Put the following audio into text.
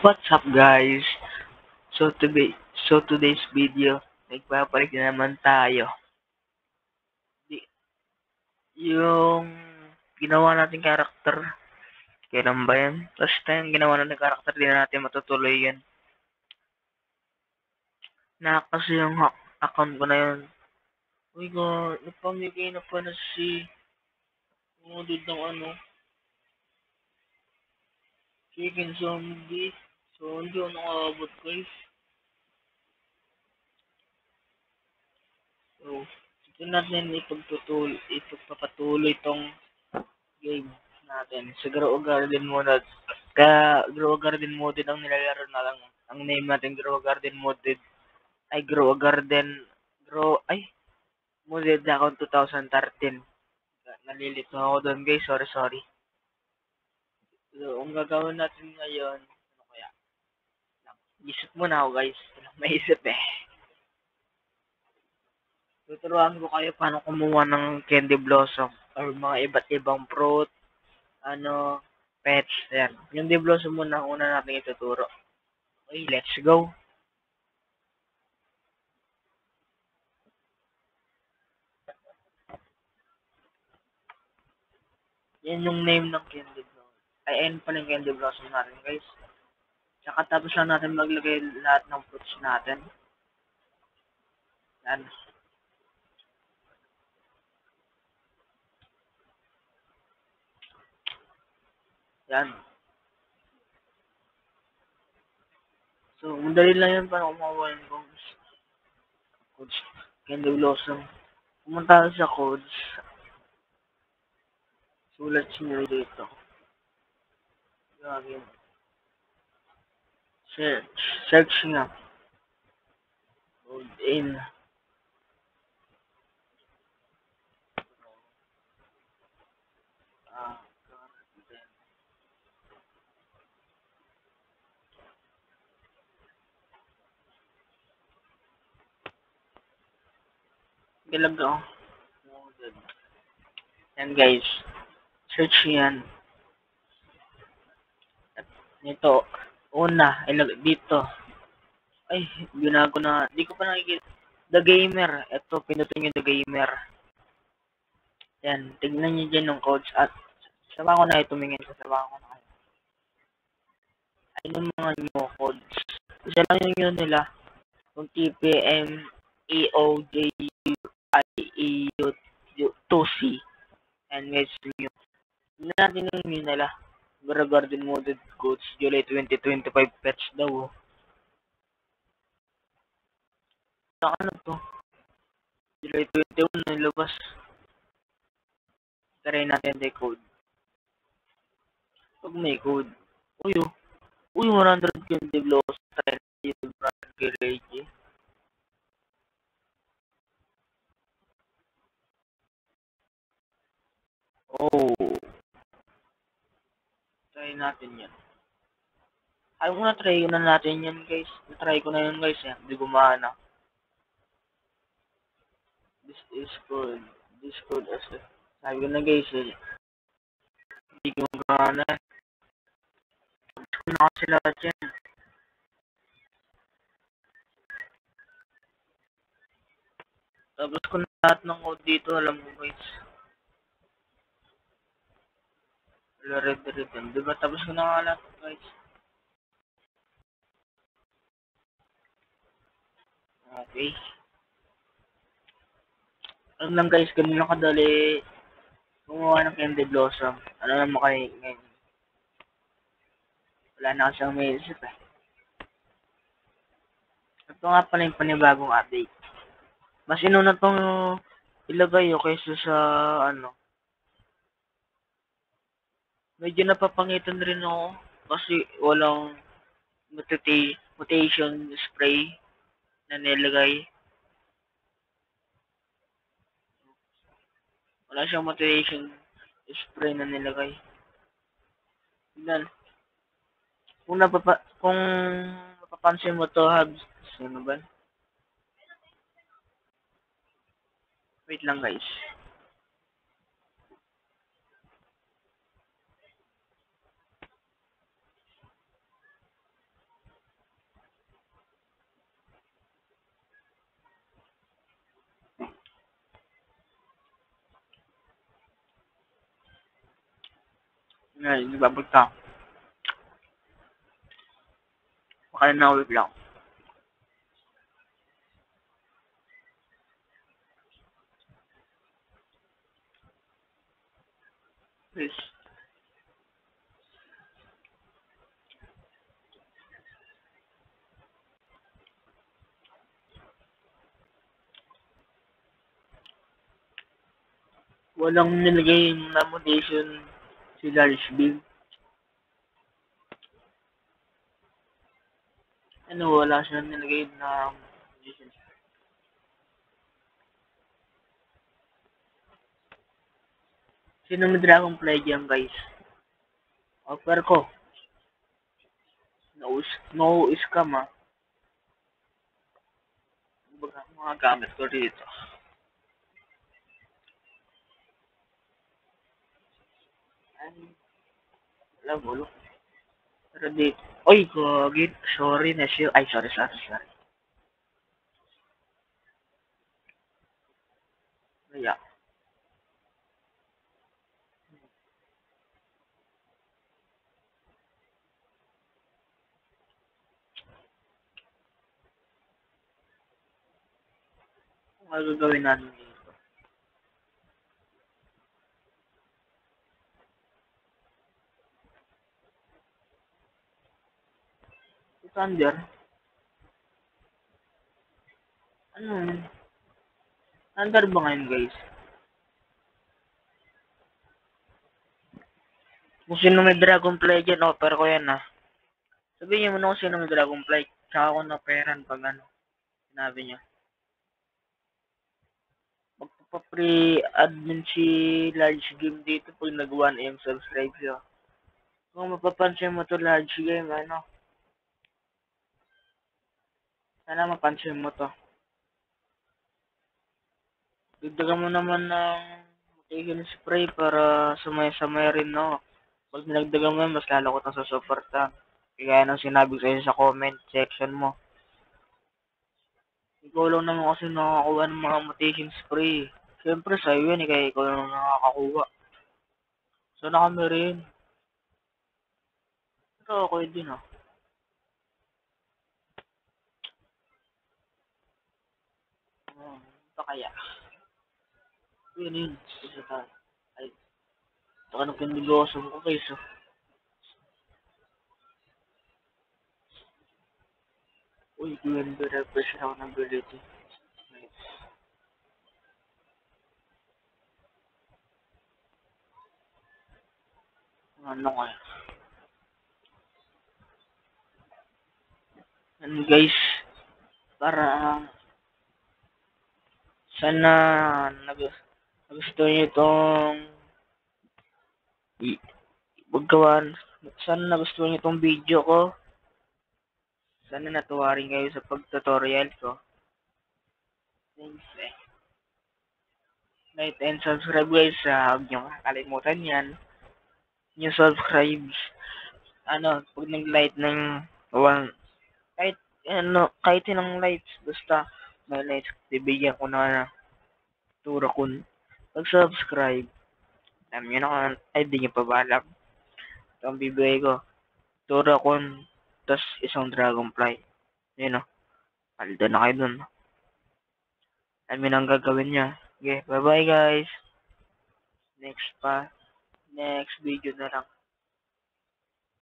What's up guys? So today today's video, nagpapalit na naman tayo. Di- Yung ginawa nating karakter, kailan ba yan? Last time ginawa nating karakter, di na natin matutuloy yan. Kasi yung account ko na yun. Uy ko, napamigay na pa na si umudod ng chicken zombie. So hindi ako nakaabot guys. So, ito natin ipagpapatuloy tong game natin. Sa Grow Garden muna. Kaya Grow Garden Mode ang nilalaro na lang. Ang name natin Grow Garden Mode ay Grow Garden Grow ay Modded account 2013. Nalilito ako doon guys. Sorry. So, ang gagawin natin ngayon, ano kaya? Isip muna ako guys. Maisip eh. Tuturuan ko kayo paano kumuha ng candy blossom or mga iba't ibang fruit, pets. Yan. Yung candy blossom muna ang una natin ituturo. Okay, let's go. Yan yung name ng candy blossom. Ay, ayun pa yung candy blossom natin, guys. Tsaka tapos lang natin maglagay lahat ng fruits natin. Yan. Yan. So, madali lang yan para kumawa yung codes. Candy blossom. Pumunta ka sa codes. Sulat nyo dito. Gagawin. Search nga. Code in. Ah, Galag ako. Yan guys. Search yan. At nito. Una. Dito. Ay, binago na. Di ko pa nakikita. The Gamer. Ito, pinutin yung The Gamer. Yan. Tignan nyo dyan yung codes. At sama ko na tumingin. Sama ko na. Ay, yung mga new codes. Isa lang yung yun nila. Yung TPM EOJUIEU2C. And guys, new. Tignan natin yung new nila. Garden Modded Codes. July 2025 patch daw. Ano to? July 21 na labas. Try natin the code. Pag may code. Uy, 100 candy blocks. Try natin yung brand garage. Oh. Try natin yan. Ayaw ko na try na natin yan guys. Try ko na yun guys. Hindi gumana. This is code. This code as sabi ko na guys hindi gumana. Tapos ko na kasi lahat yan. Tapos ko na lahat ng code dito. Alam mo guys. Red. Diba? Tapos ko na lahat guys. Okay. Ano lang guys, ganun lang kadali gumawa ng candy blossom. Ano naman kayo ngayon? Wala na kasi ang may isip eh. Ito nga pala yung panibagong update. Mas inuna tong ilagay kaysa sa medyo napapangitan rin ako kasi walang mutation spray na nilagay. Wala siyang mutation spray na nilagay. Tignan. Kung mapapansin mo to, Habs, ano ba? Wait lang guys. Ngayon, nagbabagta. Baka na wait lang. Please. Walang nilagay yung nomination si Large Big. Ano, wala siyang nilagay na nomination. Sino may Dragonfly dyan, guys? Offer ko. No scam, ah. Baga, mga gamit ko dito. Ay, wala, bulok. Pero dito. Oy, gagit. Sorry na siya. Ay, sorry. Kaya, ano gagawin natin dito? Si Thunder, ano, Thunder ba ngayon, guys? Kung sino may Dragonfly dyan, offer ko yan, ah. Sabihin niyo muna kung sino may Dragonfly. Tsaka ako na peran pag ano, sinabi niya. Magpapa-pre-admin si Large Game dito pag nag 1M subscribe siya. Kung mapapansin mo to Large Game, ano, sana mapansin mo to. Dagdagan mo naman ng mutation spray para sumay-samay rin, no? Pag dinagdagan mo yan, mas lalo ko itong susuporta. Kaya ng sinabi ko sa'yo sa comment section mo. Ikaw lang naman kasi nakakakuha ng mga mutation spray. Siyempre sa'yo yan, kaya ikaw lang nakakakuha. Sana kami rin. Ito okay din, ah. Ito kaya. Yun yun. Isa tayo. Ay, ito ka nang pinagawasam ko guys, oh. Uy, ganda refresh ako ng ability. Nice. Ano kaya? Ano guys? Para sana nagustuhan nyo itong paggawan. Sana nagustuhan nyo itong video ko. Sana natuwa rin kayo sa pag-tutorial ko. Thanks, eh. Like and subscribe guys. Huwag nyo kakalimutan yan. Yung subscribes. Ano, pag nag-like ng one, kahit ano, kahit ilang likes, basta may likes, bibigyan ko na turo kun. Pag-subscribe, alam nyo na kung, ay di nyo pa ba alam. Ito ang bibigay ko. Turo kun, tas isang dragonfly. Yun o, paldo na kayo dun. Alam nyo na ang gagawin niya. Okay, bye bye guys. Next video na lang.